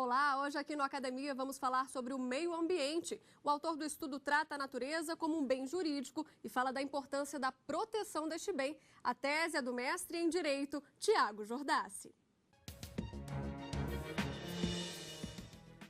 Olá, hoje aqui no Academia vamos falar sobre o meio ambiente. O autor do estudo trata a natureza como um bem jurídico e fala da importância da proteção deste bem. A tese é do mestre em Direito, Tiago Jordassi.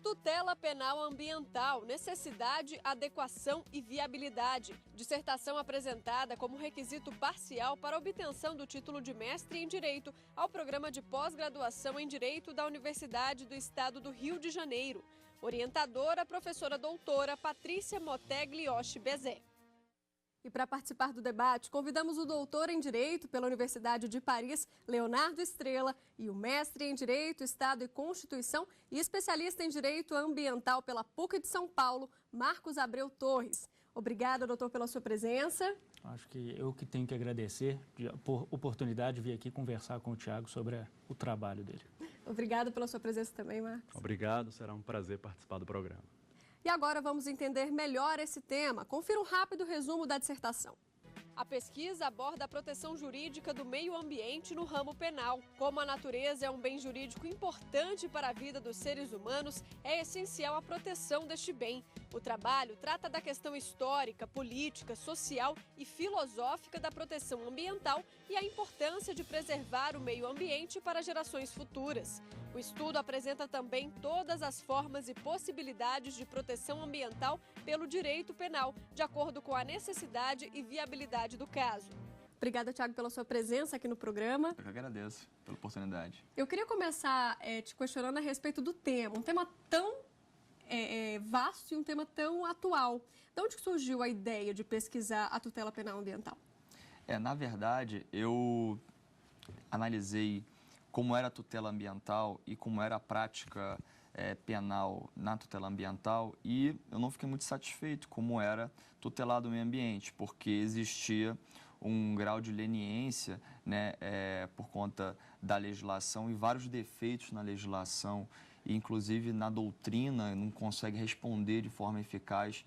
Tutela penal ambiental, necessidade, adequação e viabilidade. Dissertação apresentada como requisito parcial para obtenção do título de mestre em Direito ao programa de pós-graduação em Direito da Universidade do Estado do Rio de Janeiro. Orientadora, professora doutora Patrícia Moteglioshi Bezé. E para participar do debate, convidamos o doutor em Direito pela Universidade de Paris, Leonardo Estrela, e o mestre em Direito, Estado e Constituição e especialista em Direito Ambiental pela PUC de São Paulo, Marcos Abreu Torres. Obrigada, doutor, pela sua presença. Acho que eu que tenho que agradecer por oportunidade de vir aqui conversar com o Tiago sobre o trabalho dele. Obrigada pela sua presença também, Marcos. Obrigado, será um prazer participar do programa. E agora vamos entender melhor esse tema. Confira um rápido resumo da dissertação. A pesquisa aborda a proteção jurídica do meio ambiente no ramo penal. Como a natureza é um bem jurídico importante para a vida dos seres humanos, é essencial a proteção deste bem. O trabalho trata da questão histórica, política, social e filosófica da proteção ambiental e a importância de preservar o meio ambiente para gerações futuras. O estudo apresenta também todas as formas e possibilidades de proteção ambiental pelo direito penal, de acordo com a necessidade e viabilidade do caso. Obrigada, Tiago, pela sua presença aqui no programa. Eu que agradeço pela oportunidade. Eu queria começar te questionando a respeito do tema, um tema tão vasto e um tema tão atual. De onde surgiu a ideia de pesquisar a tutela penal ambiental? Na verdade, eu analisei como era a tutela ambiental e como era a prática penal na tutela ambiental e eu não fiquei muito satisfeito como era tutelado o meio ambiente, porque existia um grau de leniência, né, por conta da legislação e vários defeitos na legislação, e inclusive na doutrina não consegue responder de forma eficaz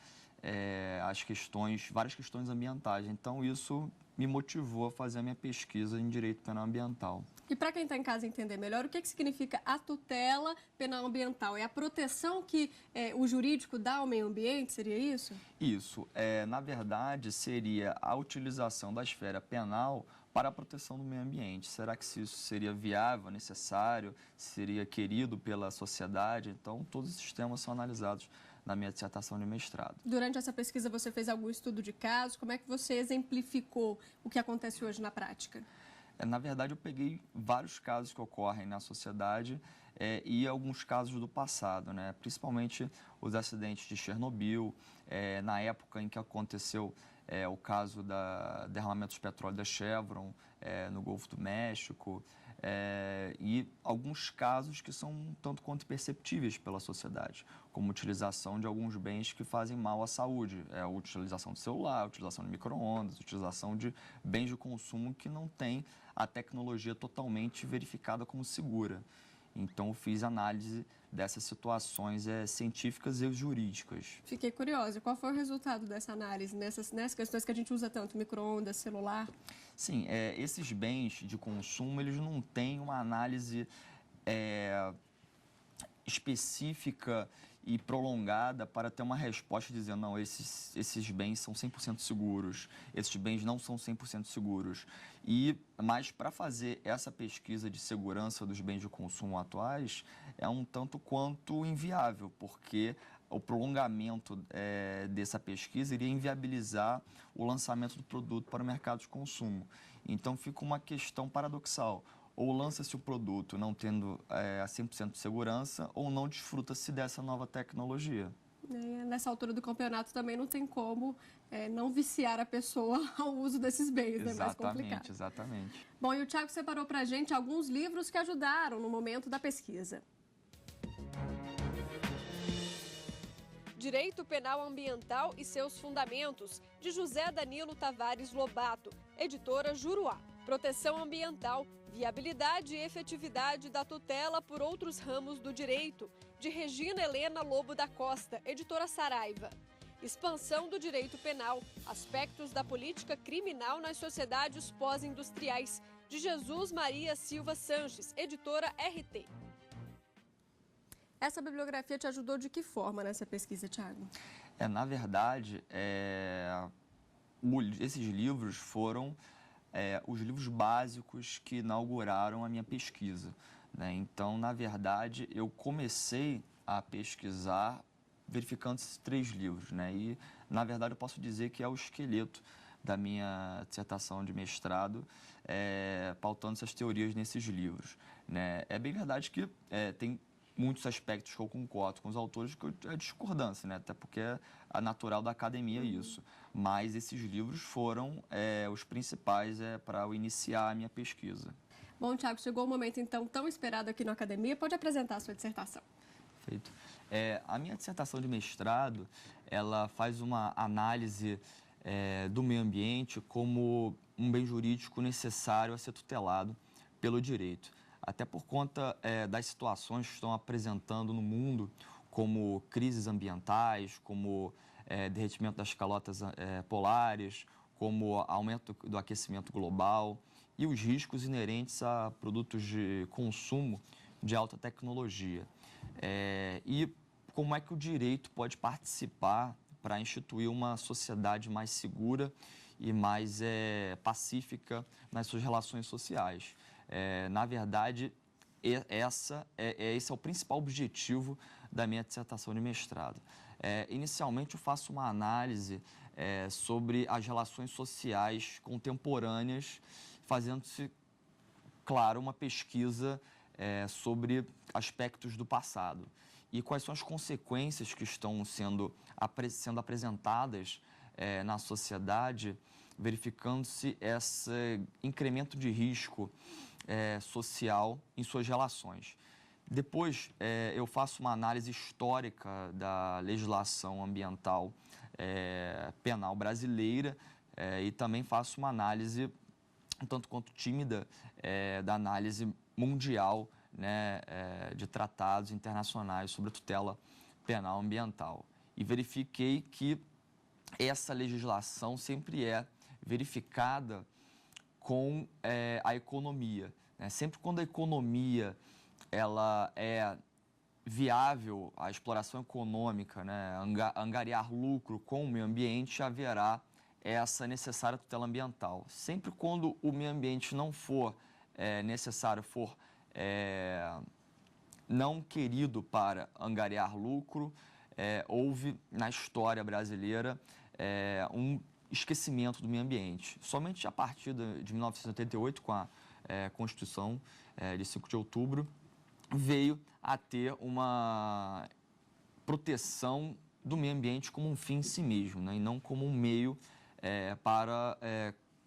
várias questões ambientais. Então isso me motivou a fazer a minha pesquisa em Direito Penal Ambiental. E para quem está em casa entender melhor, o que significa a tutela penal ambiental? É a proteção que o jurídico dá ao meio ambiente, seria isso? Isso. Na verdade, seria a utilização da esfera penal para a proteção do meio ambiente. Será que isso seria viável, necessário, seria querido pela sociedade? Então, todos esses temas são analisados na minha dissertação de mestrado. Durante essa pesquisa, você fez algum estudo de casos? Como é que você exemplificou o que acontece hoje na prática? Na verdade, eu peguei vários casos que ocorrem na sociedade e alguns casos do passado, né? Principalmente os acidentes de Chernobyl, na época em que aconteceu o caso do derramamento de petróleo da Chevron no Golfo do México, e alguns casos que são um tanto quanto perceptíveis pela sociedade, como a utilização de alguns bens que fazem mal à saúde, a utilização do celular, a utilização de micro-ondas, a utilização de bens de consumo que não tem a tecnologia totalmente verificada como segura. Então, eu fiz análise dessas situações científicas e jurídicas. Fiquei curiosa. Qual foi o resultado dessa análise, nessas questões que a gente usa tanto, micro-ondas, celular? Sim, esses bens de consumo, eles não têm uma análise específica e prolongada para ter uma resposta dizendo, não, esses bens são 100% seguros, esses bens não são 100% seguros. Mas para fazer essa pesquisa de segurança dos bens de consumo atuais é um tanto quanto inviável, porque o prolongamento dessa pesquisa iria inviabilizar o lançamento do produto para o mercado de consumo. Então fica uma questão paradoxal. Ou lança-se o produto não tendo a 100% de segurança, ou não desfruta-se dessa nova tecnologia. Nessa altura do campeonato também não tem como não viciar a pessoa ao uso desses bens, né? Mais complicado. Exatamente. Bom, e o Tiago separou para a gente alguns livros que ajudaram no momento da pesquisa. Direito Penal Ambiental e seus Fundamentos, de José Danilo Tavares Lobato, editora Juruá. Proteção ambiental, viabilidade e efetividade da tutela por outros ramos do direito, de Regina Helena Lobo da Costa, editora Saraiva. Expansão do direito penal, aspectos da política criminal nas sociedades pós-industriais, de Jesus Maria Silva Sanches, editora RT. Essa bibliografia te ajudou de que forma nessa pesquisa, Thiago? Na verdade, esses livros foram os livros básicos que inauguraram a minha pesquisa, né? Então, na verdade, eu comecei a pesquisar verificando esses 3 livros, né? E, na verdade, eu posso dizer que é o esqueleto da minha dissertação de mestrado, pautando essas teorias nesses livros, né? É bem verdade que tem muitos aspectos que eu concordo com os autores que é discordância, né? Até porque é natural da academia isso. Mas esses livros foram os principais para eu iniciar a minha pesquisa. Bom, Thiago, chegou o momento então tão esperado aqui na academia. Pode apresentar a sua dissertação. Perfeito. A minha dissertação de mestrado, ela faz uma análise do meio ambiente como um bem jurídico necessário a ser tutelado pelo direito. Até por conta das situações que estão apresentando no mundo, como crises ambientais, como derretimento das calotas polares, como aumento do aquecimento global e os riscos inerentes a produtos de consumo de alta tecnologia. E como é que o direito pode participar para instituir uma sociedade mais segura e mais pacífica nas suas relações sociais. Na verdade, esse é o principal objetivo da minha dissertação de mestrado. Inicialmente, eu faço uma análise sobre as relações sociais contemporâneas, fazendo-se, claro, uma pesquisa sobre aspectos do passado e quais são as consequências que estão sendo apresentadas na sociedade, verificando-se esse incremento de risco social em suas relações. Depois, eu faço uma análise histórica da legislação ambiental penal brasileira e também faço uma análise, um tanto quanto tímida, da análise mundial, né, de tratados internacionais sobre a tutela penal ambiental. E verifiquei que essa legislação sempre é verificada com a economia, né? Sempre quando a economia ela é viável, a exploração econômica, né, angariar lucro com o meio ambiente, haverá essa necessária tutela ambiental. Sempre quando o meio ambiente não for necessário, for não querido para angariar lucro, houve na história brasileira um esquecimento do meio ambiente. Somente a partir de 1988, com a Constituição de 5 de outubro, veio a ter uma proteção do meio ambiente como um fim em si mesmo, né, e não como um meio para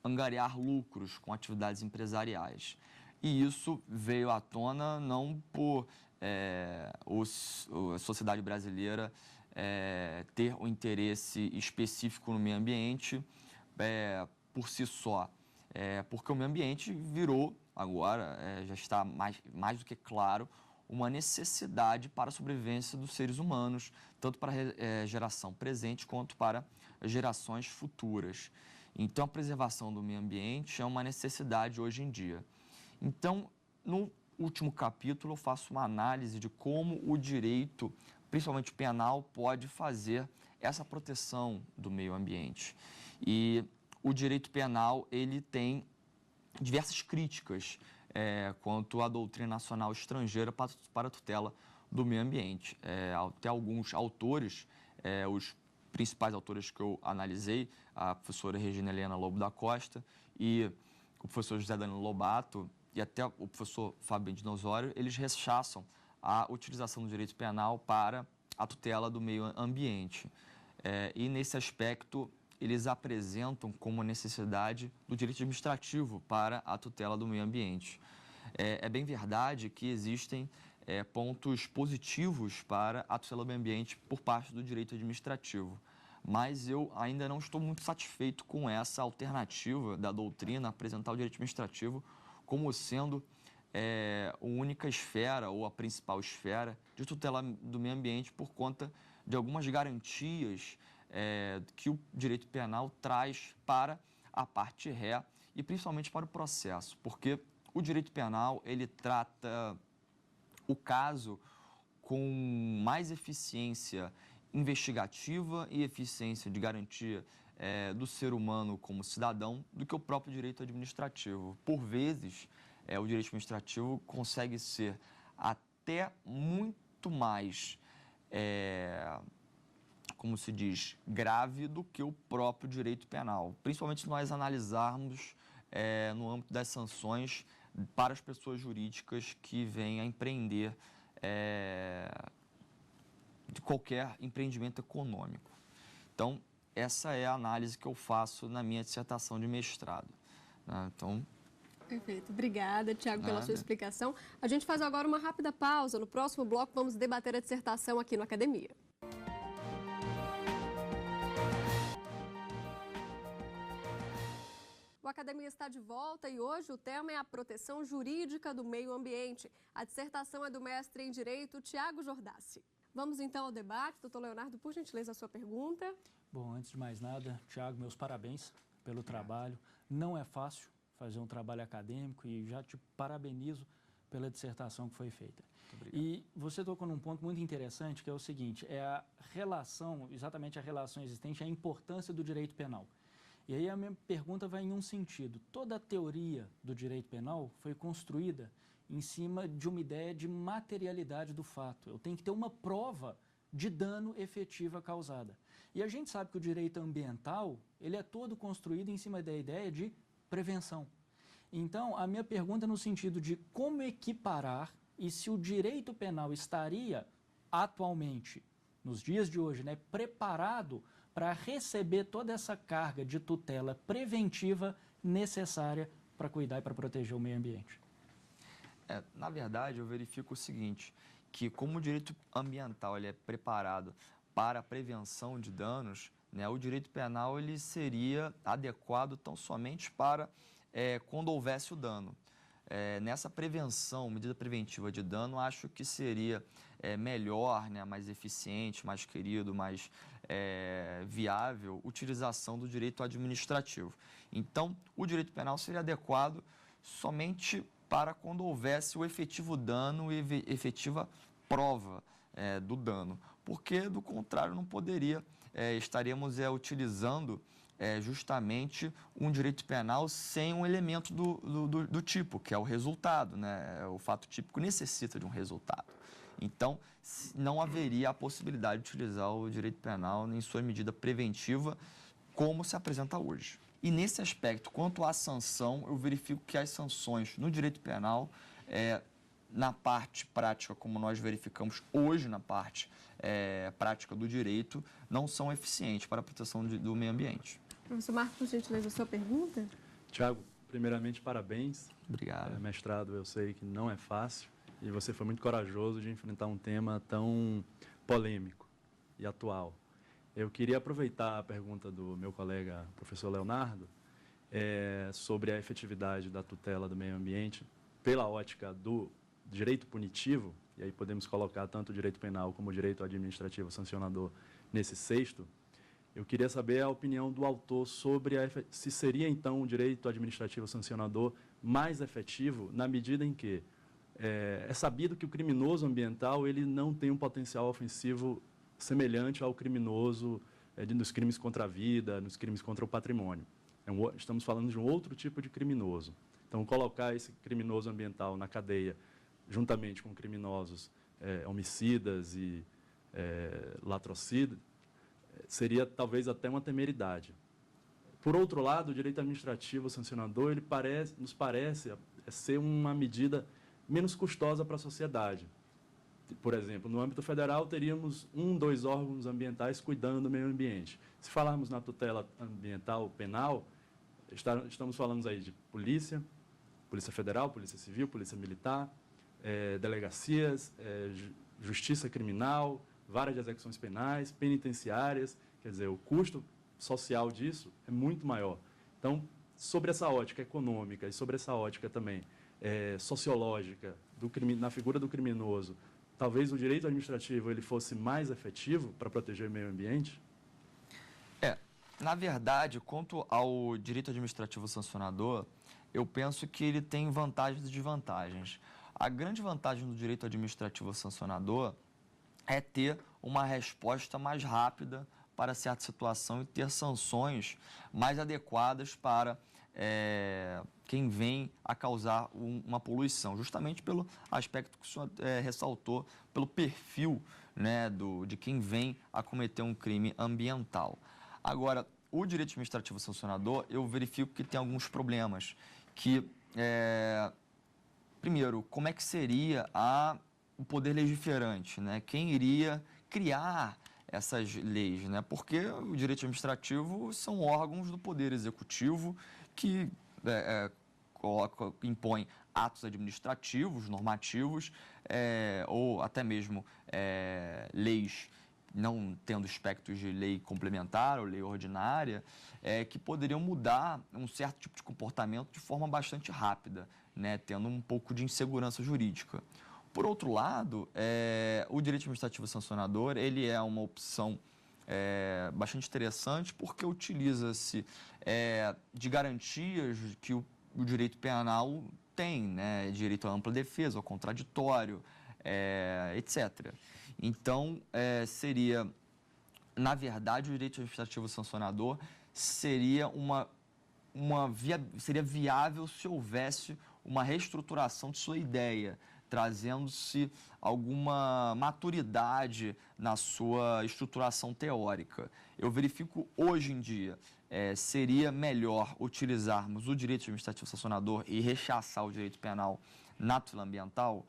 angariar lucros com atividades empresariais. E isso veio à tona não por a sociedade brasileira ter um interesse específico no meio ambiente por si só, porque o meio ambiente virou, agora já está mais do que claro, uma necessidade para a sobrevivência dos seres humanos, tanto para a geração presente quanto para gerações futuras. Então, a preservação do meio ambiente é uma necessidade hoje em dia. Então, no último capítulo, eu faço uma análise de como o direito, principalmente penal, pode fazer essa proteção do meio ambiente. E o direito penal, ele tem diversas críticas quanto à doutrina nacional estrangeira para a tutela do meio ambiente. Até alguns autores, os principais autores que eu analisei, a professora Regina Helena Lobo da Costa e o professor José Danilo Lobato e até o professor Fábio Bendino-Osório, eles rechaçam a utilização do direito penal para a tutela do meio ambiente. E nesse aspecto, eles apresentam como necessidade do direito administrativo para a tutela do meio ambiente. É bem verdade que existem pontos positivos para a tutela do meio ambiente por parte do direito administrativo, mas eu ainda não estou muito satisfeito com essa alternativa da doutrina apresentar o direito administrativo como sendo a única esfera ou a principal esfera de tutela do meio ambiente por conta de algumas garantias que o direito penal traz para a parte ré e principalmente para o processo, porque o direito penal ele trata o caso com mais eficiência investigativa e eficiência de garantia do ser humano como cidadão do que o próprio direito administrativo. Por vezes, o direito administrativo consegue ser até muito mais, como se diz, grave do que o próprio direito penal, principalmente se nós analisarmos no âmbito das sanções para as pessoas jurídicas que vêm a empreender de qualquer empreendimento econômico. Então, essa é a análise que eu faço na minha dissertação de mestrado, né? Então, perfeito. Obrigada, Tiago, pela sua explicação. A gente faz agora uma rápida pausa. No próximo bloco, vamos debater a dissertação aqui no Academia. O Academia está de volta e hoje o tema é a proteção jurídica do meio ambiente. A dissertação é do mestre em Direito, Tiago Jordassi. Vamos então ao debate. Doutor Leonardo, por gentileza, a sua pergunta. Bom, antes de mais nada, Tiago, meus parabéns pelo trabalho. Não é fácil fazer um trabalho acadêmico e já te parabenizo pela dissertação que foi feita. E você tocou num ponto muito interessante, que é o seguinte, é a relação, exatamente a relação existente, a importância do direito penal. E aí a minha pergunta vai em um sentido. Toda a teoria do direito penal foi construída em cima de uma ideia de materialidade do fato. Eu tenho que ter uma prova de dano efetiva causada. E a gente sabe que o direito ambiental, ele é todo construído em cima da ideia de prevenção. Então, a minha pergunta é no sentido de como equiparar e se o direito penal estaria atualmente, nos dias de hoje, né, preparado para receber toda essa carga de tutela preventiva necessária para cuidar e para proteger o meio ambiente. Na verdade, eu verifico o seguinte, que como o direito ambiental ele é preparado para a prevenção de danos, né, o direito penal ele seria adequado tão somente para quando houvesse o dano. Nessa prevenção, medida preventiva de dano, acho que seria melhor, né, mais eficiente, mais querido, mais viável, utilização do direito administrativo. Então, o direito penal seria adequado somente para quando houvesse o efetivo dano e efetiva prova do dano, porque, do contrário, não poderia, estaríamos utilizando justamente um direito penal sem um elemento do tipo, que é o resultado, né? O fato típico necessita de um resultado. Então, não haveria a possibilidade de utilizar o direito penal em sua medida preventiva, como se apresenta hoje. E nesse aspecto, quanto à sanção, eu verifico que as sanções no direito penal, na parte prática, como nós verificamos hoje na parte prática do direito, não são eficientes para a proteção do meio ambiente. Professor Marcos, por gentileza, a sua pergunta? Tiago, primeiramente, parabéns. Obrigado. Mestrado, eu sei que não é fácil e você foi muito corajoso de enfrentar um tema tão polêmico e atual. Eu queria aproveitar a pergunta do meu colega, professor Leonardo, sobre a efetividade da tutela do meio ambiente pela ótica do direito punitivo, e aí podemos colocar tanto o direito penal como o direito administrativo sancionador nesse sexto. Eu queria saber a opinião do autor sobre se seria, então, o direito administrativo sancionador mais efetivo na medida em que é sabido que o criminoso ambiental ele não tem um potencial ofensivo semelhante ao criminoso nos crimes contra a vida, nos crimes contra o patrimônio. Estamos falando de um outro tipo de criminoso. Então, colocar esse criminoso ambiental na cadeia, juntamente com criminosos homicidas e latrocidas, seria talvez até uma temeridade. Por outro lado, o direito administrativo sancionador ele nos parece ser uma medida menos custosa para a sociedade. Por exemplo, no âmbito federal, teríamos 2 órgãos ambientais cuidando do meio ambiente. Se falarmos na tutela ambiental penal, estamos falando aí de Polícia Federal, Polícia Civil, Polícia Militar, delegacias, Justiça Criminal, várias de execuções penais, penitenciárias, quer dizer, o custo social disso é muito maior. Então, sobre essa ótica econômica e sobre essa ótica também sociológica na figura do criminoso, talvez o direito administrativo ele fosse mais efetivo para proteger o meio ambiente? Na verdade, quanto ao direito administrativo sancionador, eu penso que ele tem vantagens e desvantagens. A grande vantagem do direito administrativo sancionador é ter uma resposta mais rápida para certa situação e ter sanções mais adequadas para quem vem a causar uma poluição, justamente pelo aspecto que o senhor ressaltou, pelo perfil, né, de quem vem a cometer um crime ambiental. Agora, o direito administrativo sancionador, eu verifico que tem alguns problemas, que, primeiro, como é que seria o poder legiferante, né? Quem iria criar essas leis, né? Porque o direito administrativo são órgãos do poder executivo que impõem atos administrativos, normativos, ou até mesmo leis não tendo aspectos de lei complementar ou lei ordinária, que poderiam mudar um certo tipo de comportamento de forma bastante rápida, né? Tendo um pouco de insegurança jurídica. Por outro lado, o direito administrativo sancionador, ele é uma opção bastante interessante porque utiliza-se de garantias que o direito penal tem, né? Direito à ampla defesa, ao contraditório, etc. Então, seria, na verdade, o direito administrativo sancionador seria seria viável se houvesse uma reestruturação de sua ideia, trazendo-se alguma maturidade na sua estruturação teórica. Eu verifico hoje em dia, seria melhor utilizarmos o direito administrativo sancionador e rechaçar o direito penal na tutela ambiental?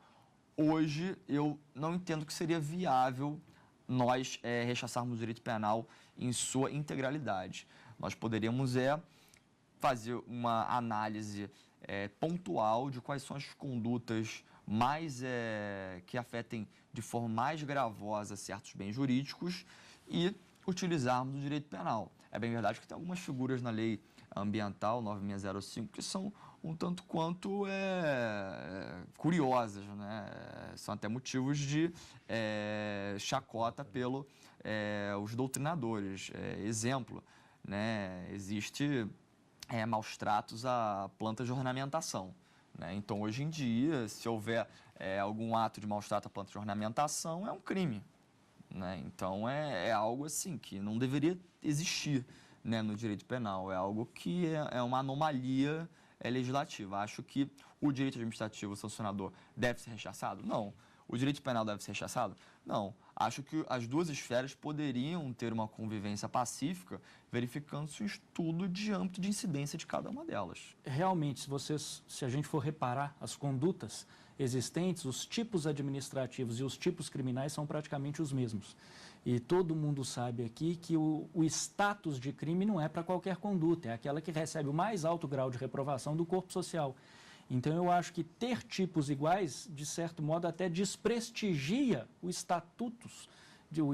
Hoje, eu não entendo que seria viável nós rechaçarmos o direito penal em sua integralidade. Nós poderíamos fazer uma análise pontual de quais são as condutas mais que afetem de forma mais gravosa certos bens jurídicos e utilizarmos o direito penal. É bem verdade que tem algumas figuras na lei ambiental 9605 que são um tanto quanto curiosas, né? São até motivos de chacota pelos doutrinadores. Exemplo, né? Existe maus tratos a plantas de ornamentação, né? Então, hoje em dia, se houver algum ato de maus tratos a plantas de ornamentação, é um crime, né? Então, é algo assim que não deveria existir, né, no direito penal. É algo que é uma anomalia legislativa. Acho que o direito administrativo sancionador deve ser rechaçado? Não. O direito penal deve ser rechaçado? Não. Acho que as duas esferas poderiam ter uma convivência pacífica, verificando-se um estudo de âmbito de incidência de cada uma delas. Realmente, se a gente for reparar as condutas existentes, os tipos administrativos e os tipos criminais são praticamente os mesmos. E todo mundo sabe aqui que o status de crime não é para qualquer conduta, é aquela que recebe o mais alto grau de reprovação do corpo social. Então, eu acho que ter tipos iguais, de certo modo, até desprestigia o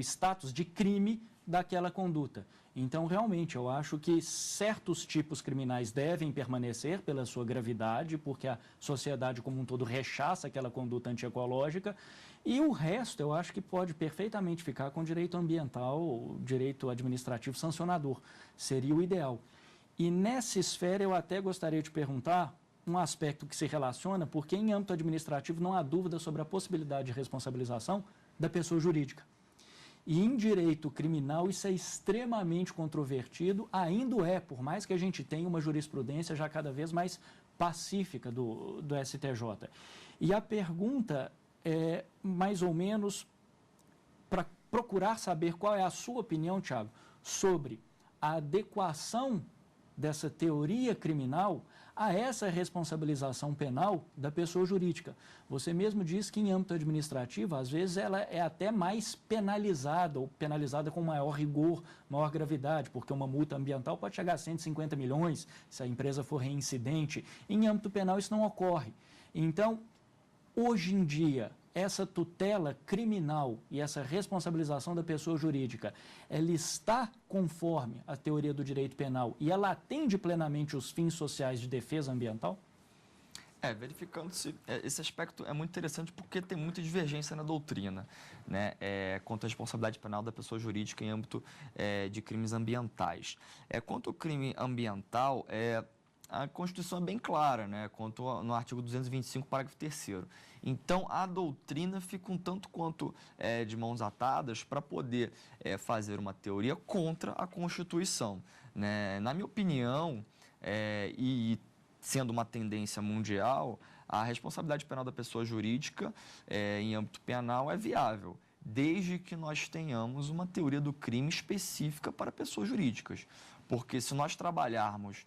status de crime daquela conduta. Então, realmente, eu acho que certos tipos criminais devem permanecer pela sua gravidade, porque a sociedade como um todo rechaça aquela conduta antiecológica, e o resto eu acho que pode perfeitamente ficar com direito ambiental, direito administrativo sancionador. Seria o ideal. E nessa esfera eu até gostaria de perguntar um aspecto que se relaciona, porque em âmbito administrativo não há dúvida sobre a possibilidade de responsabilização da pessoa jurídica. E em direito criminal isso é extremamente controvertido, ainda por mais que a gente tenha uma jurisprudência já cada vez mais pacífica do STJ. E a pergunta é mais ou menos para procurar saber qual é a sua opinião, Thiago, sobre a adequação dessa teoria criminal a essa responsabilização penal da pessoa jurídica. Você mesmo diz que em âmbito administrativo, às vezes, ela é até mais penalizada, ou penalizada com maior rigor, maior gravidade, porque uma multa ambiental pode chegar a 150 milhões se a empresa for reincidente. Em âmbito penal isso não ocorre. Então, hoje em dia, essa tutela criminal e essa responsabilização da pessoa jurídica, ela está conforme a teoria do direito penal e ela atende plenamente os fins sociais de defesa ambiental? Verificando-se, esse aspecto é muito interessante porque tem muita divergência na doutrina, né, quanto à responsabilidade penal da pessoa jurídica em âmbito de crimes ambientais. Quanto ao crime ambiental, a Constituição é bem clara, né, no artigo 225, parágrafo 3º. Então, a doutrina fica um tanto quanto de mãos atadas para poder fazer uma teoria contra a Constituição, né? Na minha opinião, e sendo uma tendência mundial, a responsabilidade penal da pessoa jurídica em âmbito penal é viável, desde que nós tenhamos uma teoria do crime específica para pessoas jurídicas. Porque se nós trabalharmos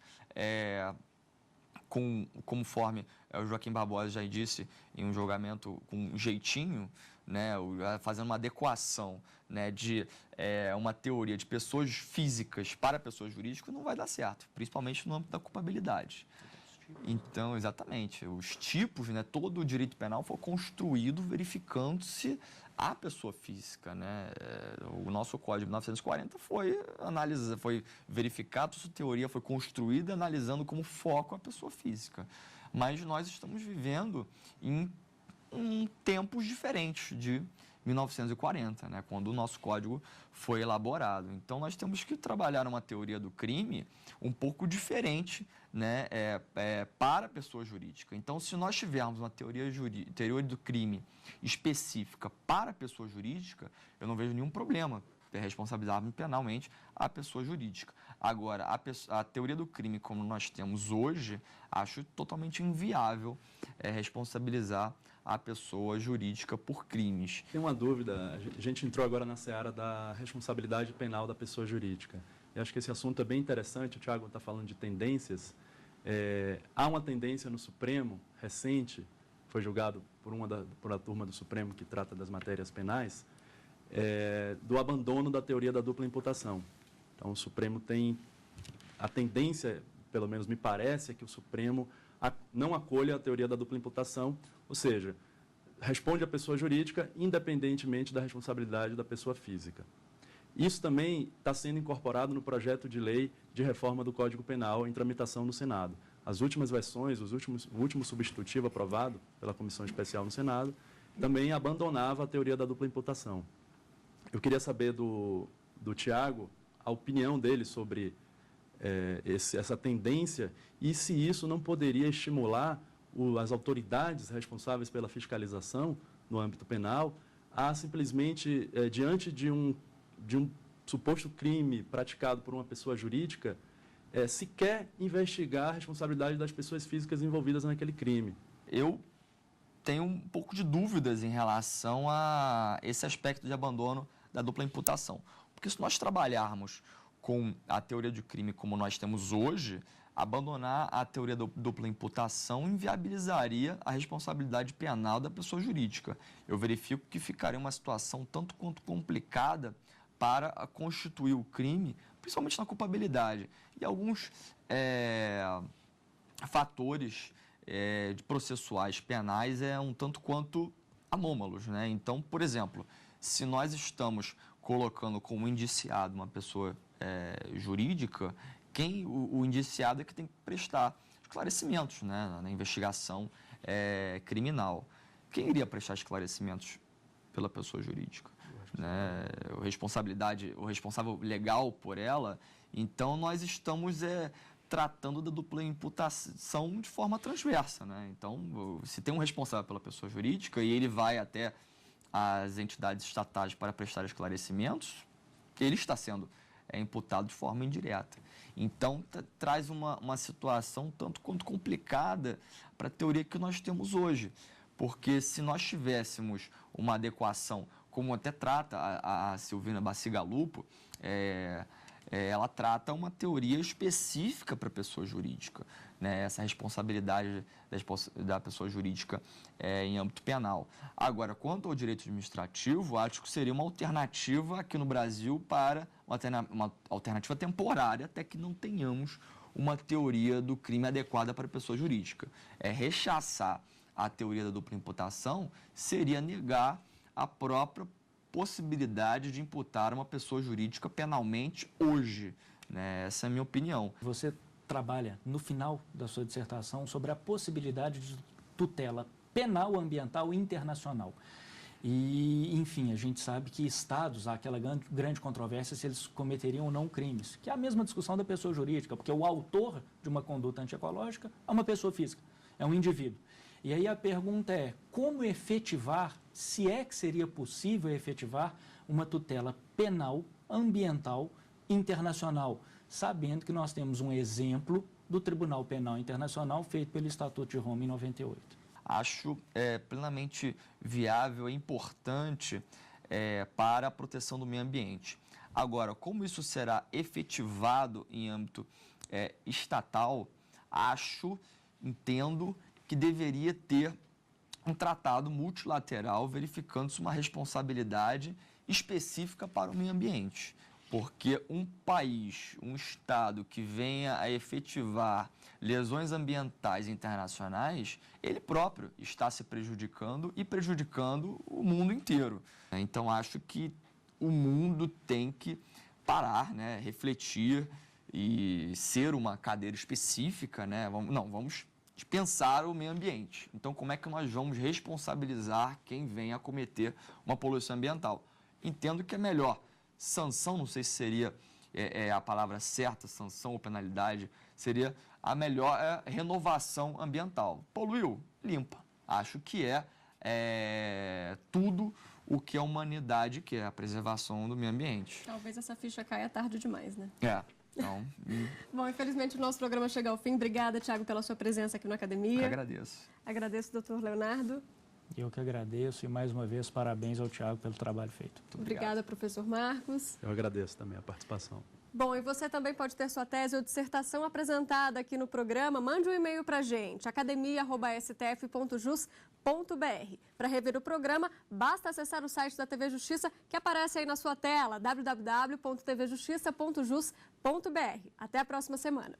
conforme o Joaquim Barbosa já disse em um julgamento com um jeitinho, né, fazendo uma adequação, né, de uma teoria de pessoas físicas para pessoas jurídicas, não vai dar certo, principalmente no âmbito da culpabilidade. Então, exatamente, os tipos, né, todo o direito penal foi construído verificando-se a pessoa física, né? O nosso Código de 1940 foi verificado, sua teoria foi construída analisando como foco a pessoa física. Mas nós estamos vivendo em tempos diferentes de 1940, né, quando o nosso código foi elaborado. Então, nós temos que trabalhar uma teoria do crime um pouco diferente, né, para a pessoa jurídica. Então, se nós tivermos uma teoria do crime específica para a pessoa jurídica, eu não vejo nenhum problema responsabilizar penalmente a pessoa jurídica. Agora, a teoria do crime como nós temos hoje, acho totalmente inviável responsabilizar a pessoa jurídica por crimes. Tem uma dúvida, a gente entrou agora na seara da responsabilidade penal da pessoa jurídica. Eu acho que esse assunto é bem interessante, o Thiago está falando de tendências. Há uma tendência no Supremo, recente, foi julgado por a turma do Supremo que trata das matérias penais, do abandono da teoria da dupla imputação. Então, o Supremo tem a tendência, pelo menos me parece, é que o Supremo não acolha a teoria da dupla imputação, ou seja, responde a pessoa jurídica independentemente da responsabilidade da pessoa física. Isso também está sendo incorporado no projeto de lei de reforma do Código Penal em tramitação no Senado. As últimas versões, o último substitutivo aprovado pela Comissão Especial no Senado, também abandonava a teoria da dupla imputação. Eu queria saber do Thiago a opinião dele sobre essa tendência e se isso não poderia estimular as autoridades responsáveis pela fiscalização no âmbito penal a simplesmente, diante de um suposto crime praticado por uma pessoa jurídica, sequer investigar a responsabilidade das pessoas físicas envolvidas naquele crime. Eu tenho um pouco de dúvidas em relação a esse aspecto de abandono da dupla imputação. Porque se nós trabalharmos com a teoria do crime como nós temos hoje, abandonar a teoria da dupla imputação inviabilizaria a responsabilidade penal da pessoa jurídica. Eu verifico que ficaria uma situação tanto quanto complicada para constituir o crime, principalmente na culpabilidade. E alguns fatores processuais penais um tanto quanto anômalos, né? Então, por exemplo, se nós estamos colocando como indiciado uma pessoa jurídica, o indiciado é que tem que prestar esclarecimentos, né, na investigação criminal. Quem iria prestar esclarecimentos pela pessoa jurídica? Né? O responsável legal por ela. Então, nós estamos tratando da dupla imputação de forma transversa, né? Então, se tem um responsável pela pessoa jurídica e ele vai até as entidades estatais para prestar esclarecimentos, ele está sendo imputado de forma indireta. Então, traz uma situação tanto quanto complicada para a teoria que nós temos hoje. Porque se nós tivéssemos uma adequação, como até trata a Silvina Bacigalupo, ela trata uma teoria específica para a pessoa jurídica, né? Essa responsabilidade da pessoa jurídica em âmbito penal. Agora, quanto ao direito administrativo, acho que seria uma alternativa aqui no Brasil para uma alternativa temporária, até que não tenhamos uma teoria do crime adequada para a pessoa jurídica. Rechaçar a teoria da dupla imputação seria negar a própria possibilidade de imputar uma pessoa jurídica penalmente hoje, né? Essa é a minha opinião. Você trabalha no final da sua dissertação sobre a possibilidade de tutela penal ambiental internacional. E, enfim, a gente sabe que estados, há aquela grande controvérsia se eles cometeriam ou não crimes, que é a mesma discussão da pessoa jurídica, porque o autor de uma conduta antiecológica é uma pessoa física, é um indivíduo. E aí a pergunta é, como efetivar, se é que seria possível efetivar uma tutela penal, ambiental, internacional, sabendo que nós temos um exemplo do Tribunal Penal Internacional feito pelo Estatuto de Roma em 98. Acho plenamente viável e importante para a proteção do meio ambiente. Agora, como isso será efetivado em âmbito estatal, entendo que deveria ter um tratado multilateral verificando-se uma responsabilidade específica para o meio ambiente. Porque um país, um Estado que venha a efetivar lesões ambientais internacionais, ele próprio está se prejudicando e prejudicando o mundo inteiro. Então, acho que o mundo tem que parar, né, refletir e ser uma cadeira específica, né? Vamos pensar o meio ambiente. Então, como é que nós vamos responsabilizar quem vem a cometer uma poluição ambiental? Entendo que é melhor sanção, não sei se seria a palavra certa, sanção ou penalidade, seria a melhor renovação ambiental. Poluiu, limpa. Acho que tudo o que a humanidade quer, a preservação do meio ambiente. Talvez essa ficha caia tarde demais, né? Então, Bom, infelizmente o nosso programa chega ao fim. Obrigada, Thiago, pela sua presença aqui na academia. eu agradeço. Agradeço, doutor Leonardo. Eu que agradeço e, mais uma vez, parabéns ao Thiago pelo trabalho feito. Obrigada, professor Marcos. Eu agradeço também a participação. Bom, e você também pode ter sua tese ou dissertação apresentada aqui no programa. Mande um e-mail para a gente, academia@stf.jus.br. Para rever o programa, basta acessar o site da TV Justiça, que aparece aí na sua tela, www.tvjustiça.jus.br. Até a próxima semana.